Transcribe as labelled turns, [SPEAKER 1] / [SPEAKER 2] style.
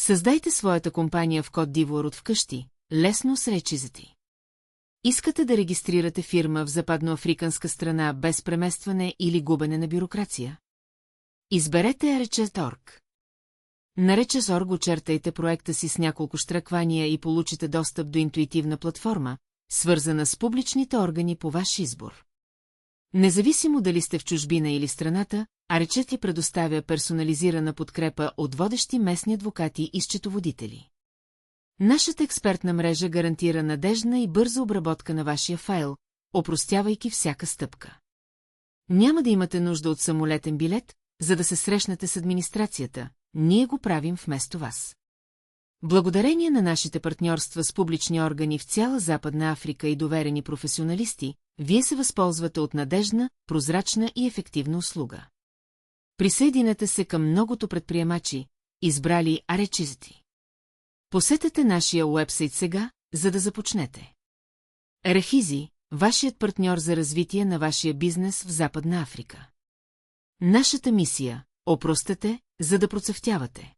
[SPEAKER 1] Създайте своята компания в Кот д'Ивуар от вкъщи, лесно с речизати. Искате да регистрирате фирма в западноафриканска страна без преместване или губене на бюрокрация? Изберете Rechez.org. На Rechez.org очертайте проекта си с няколко щраквания и получите достъп до интуитивна платформа, свързана с публичните органи по ваш избор. Независимо дали сте в чужбина или страната, Rechez предоставя персонализирана подкрепа от водещи местни адвокати и счетоводители. Нашата експертна мрежа гарантира надеждна и бърза обработка на вашия файл, опростявайки всяка стъпка. Няма да имате нужда от самолетен билет, за да се срещнете с администрацията, ние го правим вместо вас. Благодарение на нашите партньорства с публични органи в цяла Западна Африка и доверени професионалисти, вие се възползвате от надеждна, прозрачна и ефективна услуга. Присъединете се към многото предприемачи, избрали Rechez. Посетете нашия уебсайт сега, за да започнете. Rechez, вашият партньор за развитие на вашия бизнес в Западна Африка. Нашата мисия – опростете, за да процъфтявате.